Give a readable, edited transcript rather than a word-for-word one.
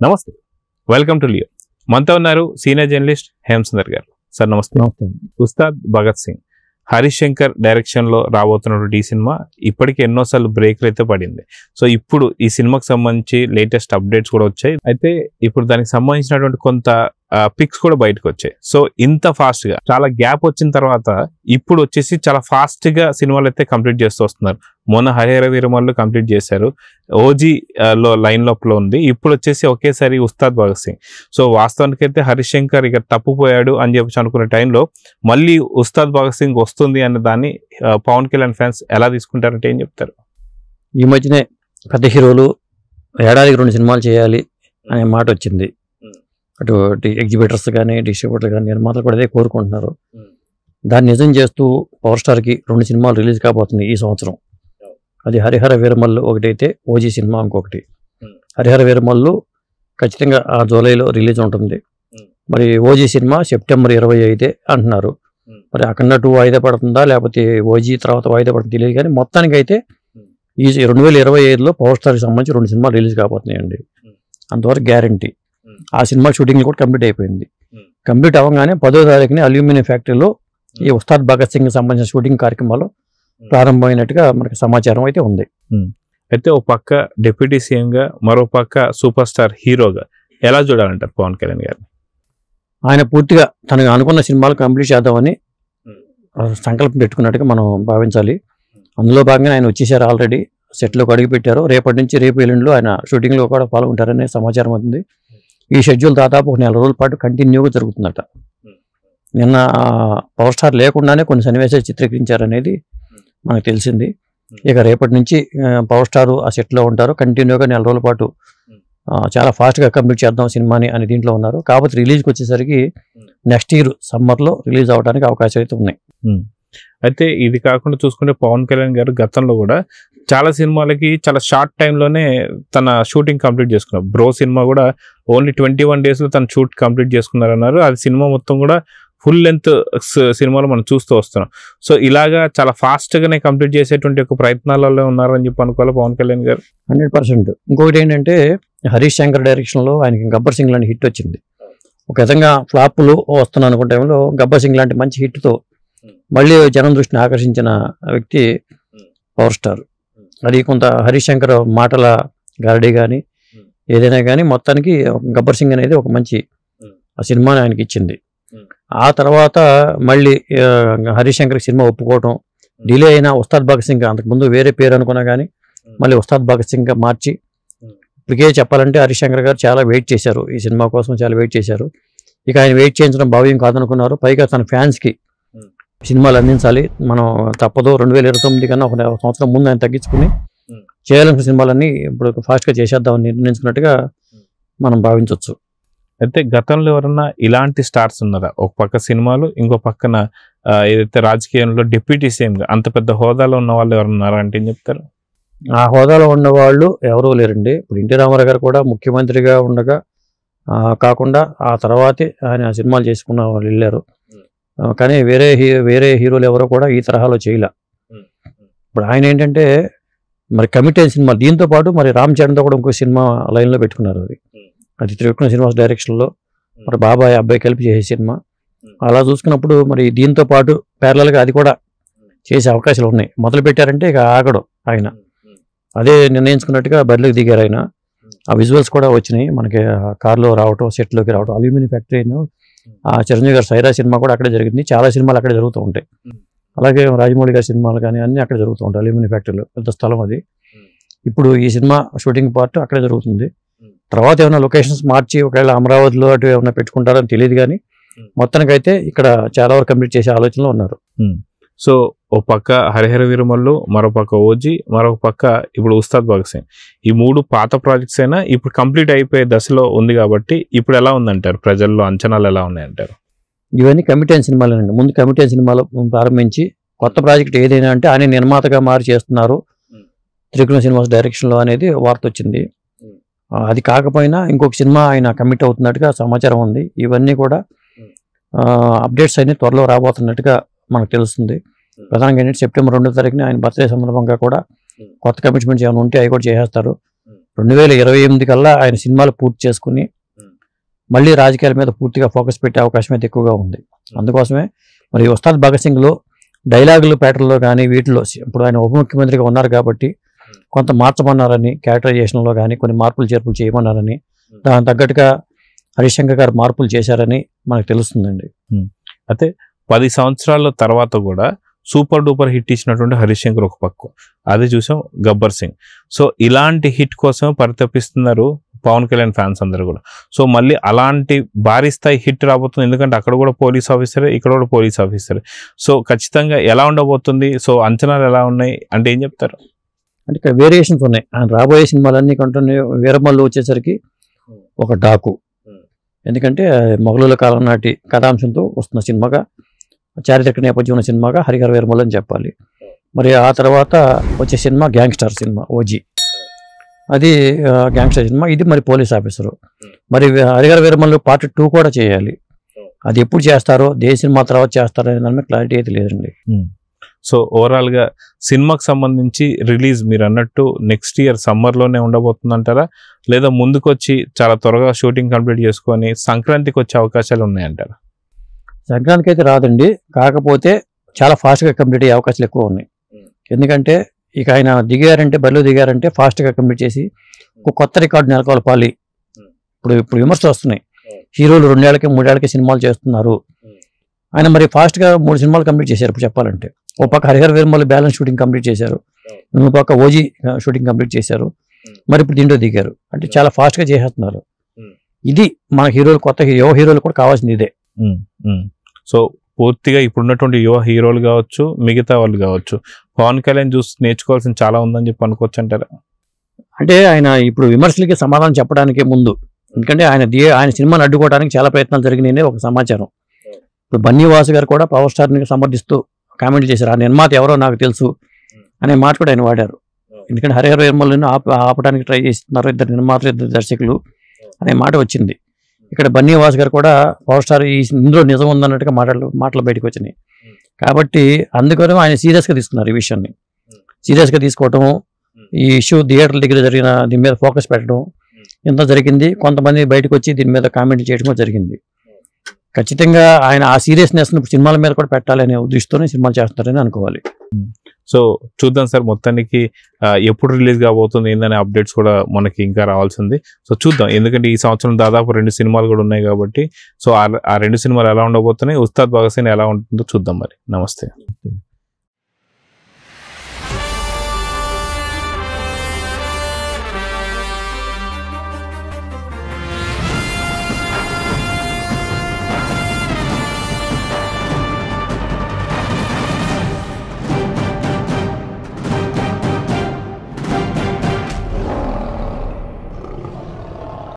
నమస్తే, welcome to Leo. మనతో ఉన్నారు సీనియర్ జర్నలిస్ట్ హేమసుందర్ గారు. సార్ నమస్తే. నమస్తే. ఉస్తాద్ భగత్ సింగ్ హరీష్ శంకర్ డైరెక్షన్లో రాబోతున్నటువంటి ఈ సినిమా ఇప్పటికి ఎన్నోసార్లు బ్రేక్లు అయితే పడింది. సో ఇప్పుడు ఈ సినిమాకి సంబంధించి లేటెస్ట్ అప్డేట్స్ కూడా వచ్చాయి. అయితే ఇప్పుడు దానికి సంబంధించినటువంటి కొంత పిక్స్ కూడా బయటకు వచ్చాయి. సో ఇంత ఫాస్ట్గా చాలా గ్యాప్ వచ్చిన తర్వాత ఇప్పుడు వచ్చేసి చాలా ఫాస్ట్గా సినిమాలు అయితే కంప్లీట్ చేస్తూ వస్తున్నారు. మొన్న హరిహర వీరమల్లు కంప్లీట్ చేశారు, ఓజీ లో లైన్ లోపల ఉంది, ఇప్పుడు వచ్చేసి ఒకేసారి ఉస్తాద్ భగత్ సింగ్. సో వాస్తవానికి అయితే హరీష్ శంకర్ ఇక తప్పుపోయాడు అని చెప్పి అనుకునే టైంలో మళ్ళీ ఉస్తాద్ భగత్ సింగ్ వస్తుంది అనే దాన్ని పవన్ కళ్యాణ్ ఫ్యాన్స్ ఎలా తీసుకుంటారంటే ఏం చెప్తారు? ఈ మధ్యనే పెద్ద హీరోలు ఏడాదికి 2 సినిమాలు చేయాలి అనే మాట వచ్చింది. అటు ఎగ్జిబిటర్స్ కానీ డిస్ట్రిబ్యూటర్స్ కానీ నిర్మాతలు కూడా అదే కోరుకుంటున్నారు. దాన్ని నిజం చేస్తూ పవర్ స్టార్కి 2 సినిమాలు రిలీజ్ కాబోతుంది ఈ సంవత్సరం. అది హరిహర వీరమల్లు ఒకటైతే ఓజీ సినిమా ఇంకొకటి. హరిహర వీరమల్లు ఖచ్చితంగా ఆ జూలైలో రిలీజ్ ఉంటుంది. మరి ఓజీ సినిమా సెప్టెంబర్ 20 అయితే అంటున్నారు. మరి అఖండ 2 వాయిదా పడుతుందా లేకపోతే ఓజీ తర్వాత వాయిదా పడుతుంది తెలియదు, కానీ మొత్తానికి అయితే ఈ 2025లో పవర్ స్టార్కి సంబంధించి 2 సినిమాలు రిలీజ్ కాబోతున్నాయండి. అంతవరకు గ్యారంటీ. ఆ సినిమా షూటింగ్ కూడా కంప్లీట్ అయిపోయింది. కంప్లీట్ అవ్వగానే 10వ తారీఖుని అల్యూమినియం ఫ్యాక్టరీలో ఈ ఉస్తాద్ భగత్ సింగ్ సంబంధించిన షూటింగ్ కార్యక్రమాలు ప్రారంభమైనట్టుగా మనకి సమాచారం అయితే ఉంది. అయితే ఒక పక్క డిప్యూటీ సీఎంగా, మరో పక్క సూపర్ స్టార్ హీరోగా ఎలా చూడాలంటారు పవన్ కళ్యాణ్ గారు? ఆయన పూర్తిగా తనకు అనుకున్న సినిమాలు కంప్లీట్ చేద్దామని సంకల్పం పెట్టుకున్నట్టుగా మనం భావించాలి. అందులో భాగంగా ఆయన వచ్చేసారు, ఆల్రెడీ సెట్లోకి అడుగు పెట్టారు. రేపటి నుంచి రేపు ఎల్లుండిలో ఆయన షూటింగ్లో కూడా పాల్గొంటారనే సమాచారం అవుతుంది. ఈ షెడ్యూల్ దాదాపు 1 నెల రోజుల పాటు కంటిన్యూగా జరుగుతుందట. నిన్న పవర్ స్టార్ లేకుండానే కొన్ని సన్నివేశాలు చిత్రీకరించారనేది మనకు తెలిసింది. ఇక రేపటి నుంచి పవర్ స్టార్ ఆ సెట్లో ఉంటారు, కంటిన్యూగా 1 నెల రోజుల పాటు చాలా ఫాస్ట్గా కంప్లీట్ చేద్దాం సినిమాని అని దీంట్లో ఉన్నారు. కాకపోతే రిలీజ్కి వచ్చేసరికి నెక్స్ట్ ఇయర్ సమ్మర్లో రిలీజ్ అవ్వడానికి అవకాశాలు అయితే ఉన్నాయి. అయితే ఇది కాకుండా చూసుకుంటే పవన్ కళ్యాణ్ గారు గతంలో కూడా చాలా సినిమాలకి చాలా షార్ట్ టైంలోనే తన షూటింగ్ కంప్లీట్ చేసుకున్నారు. బ్రో సినిమా కూడా ఓన్లీ 21 డేస్లో తన షూట్ కంప్లీట్ చేసుకున్నారన్నారు. అది సినిమా మొత్తం కూడా ఫుల్ లెంత్ సినిమాలు మనం చూస్తూ వస్తున్నాం. సో ఇలాగా చాలా ఫాస్ట్గానే కంప్లీట్ చేసేటువంటి ఒక ప్రయత్నాలలో ఉన్నారని చెప్పి అనుకోవాలి పవన్ కళ్యాణ్ గారు. 100%. ఇంకొకటి ఏంటంటే హరీష్ శంకర్ డైరెక్షన్లో ఆయనకి గబ్బర్ సింగ్ లాంటి హిట్ వచ్చింది. ఒక విధంగా ఫ్లాప్లు వస్తున్నాను అనుకున్న టైంలో గబ్బర్ సింగ్ లాంటి మంచి హిట్తో మళ్ళీ జనం దృష్టిని ఆకర్షించిన వ్యక్తి పవర్ స్టార్. అది కొంత హరీష్ శంకర్ మాటల గారడీ కానీ ఏదైనా కానీ మొత్తానికి గబ్బర్ సింగ్ అనేది ఒక మంచి ఆ సినిమాని ఆయనకి ఇచ్చింది. ఆ తర్వాత మళ్ళీ హరీష్ శంకర్ సినిమా ఒప్పుకోవటం డిలే అయిన ఉస్తాద్ భగత్ సింగ్, అంతకుముందు వేరే పేరు అనుకున్నా కానీ మళ్ళీ ఉస్తాద్ భగత్ సింగ్ మార్చి ఇప్పటికే చెప్పాలంటే హరీష్ శంకర్ గారు చాలా వెయిట్ చేశారు, ఈ సినిమా కోసం చాలా వెయిట్ చేశారు. ఇక ఆయన వెయిట్ చేయించడం భావ్యం కాదనుకున్నారు. పైగా తన ఫ్యాన్స్కి సినిమాలు అందించాలి, మనం తప్పదు, 2029 కన్నా 1 సంవత్సరం ముందు ఆయన తగ్గించుకుని చేయాల్సిన సినిమాలన్నీ ఇప్పుడు ఫాస్ట్గా చేసేద్దామని నిర్ణయించుకున్నట్టుగా మనం భావించవచ్చు. అయితే గతంలో ఎవరన్నా ఇలాంటి స్టార్స్ ఉన్నారా? ఒక పక్క సినిమాలు, ఇంకో పక్కన ఏదైతే రాజకీయంలో డిప్యూటీ సీఎంగా అంత పెద్ద హోదాలో ఉన్న వాళ్ళు ఎవరున్నారా అంటే ఏం చెప్తారు? ఆ హోదాలో ఉన్నవాళ్ళు ఎవరూ లేరండి. ఇప్పుడు ఎన్టీ రామారావు గారు కూడా ముఖ్యమంత్రిగా ఉండగా కాకుండా ఆ తర్వాతే ఆయన సినిమాలు చేసుకున్న వాళ్ళు వెళ్ళారు. కానీ వేరే హీరోలు ఎవరో కూడా ఈ తరహాలో చేయలే. ఇప్పుడు ఆయన ఏంటంటే మరి కమిట్ అయిన సినిమా, దీంతో పాటు మరి రామ్ చరణ్తో కూడా ఇంకో సినిమా లైన్లో పెట్టుకున్నారు. అది త్రివిక్రమ్ సినిమాస్ డైరెక్షన్లో మరి బాబాయ్ అబ్బాయి కలిపి చేసే సినిమా. అలా చూసుకున్నప్పుడు మరి దీంతో పాటు ప్యారలల్గా అది కూడా చేసే అవకాశాలు ఉన్నాయి. మొదలు పెట్టారంటే ఇక ఆగడు ఆయన. అదే నిర్ణయించుకున్నట్టుగా బరిలోకి దిగారు ఆయన. ఆ విజువల్స్ కూడా వచ్చినాయి మనకి, కార్లో రావటం, సెట్లోకి రావటం. అల్యూమినియం ఫ్యాక్టరీ, ఆ చిరంజీవి గారి సైరా సినిమా కూడా అక్కడే జరిగింది. చాలా సినిమాలు అక్కడే జరుగుతూ ఉంటాయి. అలాగే రాజమౌళి గారి సినిమాలు కానీ అన్నీ అక్కడ జరుగుతూ ఉంటాయి. అల్యూమినియం ఫ్యాక్టరీలో పెద్ద స్థలం అది. ఇప్పుడు ఈ సినిమా షూటింగ్ పార్ట్ అక్కడే జరుగుతుంది. తర్వాత ఏమైనా లొకేషన్స్ మార్చి ఒకవేళ అమరావతిలో అటు ఏమైనా పెట్టుకుంటారని తెలియదు, కానీ మొత్తానికైతే ఇక్కడ చాలా వరకు కంప్లీట్ చేసే ఆలోచనలో ఉన్నారు. సో ఒక పక్క హరిహర వీరమల్లు, మరో పక్క ఓజీ, మరొక పక్క ఇప్పుడు ఉస్తాద్ భగత్ సింగ్. ఈ 3 పాత ప్రాజెక్ట్స్ అయినా ఇప్పుడు కంప్లీట్ అయిపోయే దశలో ఉంది కాబట్టి ఇప్పుడు ఎలా ఉందంటారు? ప్రజల్లో అంచనాలు ఎలా ఉన్నాయంటారు? ఇవన్నీ కమిట్ అయిన సినిమాలేనండి. ముందు కమిట్ అయిన సినిమాలు ప్రారంభించి కొత్త ప్రాజెక్ట్ ఏదైనా అంటే ఆయన నిర్మాతగా మారి చేస్తున్నారు త్రివిక్రమ్ సినిమాస్ డైరెక్షన్లో అనేది వార్త వచ్చింది. అది కాకపోయినా ఇంకొక సినిమా ఆయన కమిట్ అవుతున్నట్టుగా సమాచారం ఉంది. ఇవన్నీ కూడా అప్డేట్స్ అన్ని త్వరలో రాబోతున్నట్టుగా మనకు తెలుస్తుంది. ప్రధానంగా ఏంటంటే సెప్టెంబర్ 2వ తారీఖున ఆయన బర్త్డే సందర్భంగా కూడా కొత్త కమిట్మెంట్స్ ఏమైనా ఉంటే అవి కూడా చేసేస్తారు. 2028 కల్లా ఆయన సినిమాలు పూర్తి చేసుకుని మళ్ళీ రాజకీయాల మీద పూర్తిగా ఫోకస్ పెట్టే అవకాశం అయితే ఎక్కువగా ఉంది. అందుకోసమే మరి ఉస్తాద్ భగత్ సింగ్లో డైలాగులు ప్యాటర్న్లో కానీ వీటిలో ఇప్పుడు ఆయన ఉప ముఖ్యమంత్రిగా ఉన్నారు కాబట్టి కొంత మార్చమన్నారని, క్యారెక్టరైజేషన్లో కానీ కొన్ని మార్పులు చేర్పులు చేయమన్నారని, దానికి తగ్గట్టుగా హరిశంకర్ గారు మార్పులు చేశారని మనకు తెలుస్తుందండి. అయితే 10 సంవత్సరాల తర్వాత కూడా సూపర్ డూపర్ హిట్ ఇచ్చినటువంటి హరిశంకర్ ఒక పక్క, అది చూసాం గబ్బర్ సింగ్. సో ఇలాంటి హిట్ కోసం పరితపిస్తున్నారు పవన్ కళ్యాణ్ ఫ్యాన్స్ అందరూ కూడా. సో మళ్ళీ అలాంటి భారీ స్థాయి హిట్ రాబోతుంది, ఎందుకంటే అక్కడ కూడా పోలీస్ ఆఫీసర్, ఇక్కడ కూడా పోలీస్ ఆఫీసర్. సో ఖచ్చితంగా ఎలా ఉండబోతుంది, సో అంచనాలు ఎలా ఉన్నాయి అంటే ఏం చెప్తారు? అంటే ఇక్కడ వేరియేషన్స్ ఉన్నాయి. ఆయన రాబోయే సినిమాలన్నీ కంటే వీరమల్లు వచ్చేసరికి ఒక డాకు, ఎందుకంటే మొఘలుల కాలం నాటి కథాంశంతో వస్తున్న సినిమాగా, చారిత్రక నేపథ్యం ఉన్న సినిమాగా హరిహర వీరమల్లు అని చెప్పాలి. మరి ఆ తర్వాత వచ్చే సినిమా గ్యాంగ్స్టర్ సినిమా ఓజీ, అది గ్యాంగ్స్టర్ సినిమా. ఇది మరి పోలీస్ ఆఫీసరు. మరి హరిహర వీరమల్లు పార్ట్ 2 కూడా చేయాలి. అది ఎప్పుడు చేస్తారో, ఏ సినిమా తర్వాత చేస్తారో అనే దాని మీద క్లారిటీ అయితే లేదండి. సో ఓవరాల్గా సినిమాకి సంబంధించి రిలీజ్ మీరు అన్నట్టు నెక్స్ట్ ఇయర్ సమ్మర్లోనే ఉండబోతుంది అంటారా, లేదా ముందుకొచ్చి చాలా త్వరగా షూటింగ్ కంప్లీట్ చేసుకొని సంక్రాంతికి వచ్చే అవకాశాలు ఉన్నాయంటారా? సంక్రాంతికి అయితే రాదండి, కాకపోతే చాలా ఫాస్ట్గా కంప్లీట్ అయ్యే అవకాశాలు ఎక్కువ ఉన్నాయి. ఎందుకంటే ఇక ఆయన బరిలో దిగారంటే ఫాస్ట్గా కంప్లీట్ చేసి ఒక కొత్త రికార్డు నెలకొల్పాలి. ఇప్పుడు విమర్శలు వస్తున్నాయి, హీరోలు 2 ఏళ్ళకి 3 ఏళ్ళకి సినిమాలు చేస్తున్నారు. ఆయన మరి ఫాస్ట్గా 3 సినిమాలు కంప్లీట్ చేశారు. ఇప్పుడు చెప్పాలంటే ఓ పక్క Harihara Veeramallu balance shooting complete చేశారు, ఇంకో పక్క ఓజీ షూటింగ్ కంప్లీట్ చేశారు, మరి ఇప్పుడు దీంట్లో దిగారు. అంటే చాలా ఫాస్ట్గా చేసేస్తున్నారు. ఇది మన హీరోలు, కొత్త యువ హీరోలు కూడా కావాల్సింది ఇదే. సో పూర్తిగా ఇప్పుడున్నటువంటి యువ హీరోలు కావచ్చు, మిగతా వాళ్ళు కావచ్చు, పవన్ కళ్యాణ్ చూసి నేర్చుకోవాల్సిన చాలా ఉందని చెప్పి అనుకోవచ్చు అంటారా? అంటే ఆయన ఇప్పుడు విమర్శలకి సమాధానం చెప్పడానికే ముందు, ఎందుకంటే ఆయన సినిమాని అడ్డుకోవడానికి చాలా ప్రయత్నాలు జరిగినాయని ఒక సమాచారం. ఇప్పుడు బన్నీవాసు గారు కూడా పవర్ స్టార్ని సమర్థిస్తూ కామెంట్లు చేశారు. ఆ నిర్మాత ఎవరో నాకు తెలుసు అనే మాట కూడా ఆయన వాడారు. ఎందుకంటే హరిహర వీరమల్లుని ఆపడానికి ట్రై చేస్తున్నారు 2 నిర్మాతలు, 2 దర్శకులు అనే మాట వచ్చింది. ఇక్కడ బన్నీవాసు గారు కూడా పవర్ స్టార్ ఇందులో నిజం ఉందన్నట్టుగా మాటలు బయటకు వచ్చినాయి. కాబట్టి అందుకని ఆయన సీరియస్గా తీసుకున్నారు. ఈ విషయాన్ని సీరియస్గా తీసుకోవటం, ఈ ఇష్యూ థియేటర్ల దగ్గర జరిగిన దీని మీద ఫోకస్ పెట్టడం ఇంత జరిగింది. కొంతమంది బయటకు వచ్చి దీని మీద కామెంట్ చేయడం జరిగింది. ఖచ్చితంగా ఆయన ఆ సీరియస్నెస్ సినిమాల మీద కూడా పెట్టాలనే ఉద్దేశంతోనే సినిమాలు చేస్తున్నారని అనుకోవాలి. సో చూద్దాం సార్, మొత్తానికి ఎప్పుడు రిలీజ్ కాబోతుంది ఏందనే అప్డేట్స్ కూడా మనకి ఇంకా రావాల్సింది. సో చూద్దాం, ఎందుకంటే ఈ సంవత్సరం దాదాపు 2 సినిమాలు కూడా ఉన్నాయి కాబట్టి, సో ఆ 2 సినిమాలు ఎలా ఉండబోతున్నాయి, ఉస్తాద్ భగత్ సింగ్ ఎలా ఉంటుందో చూద్దాం. మరి నమస్తే.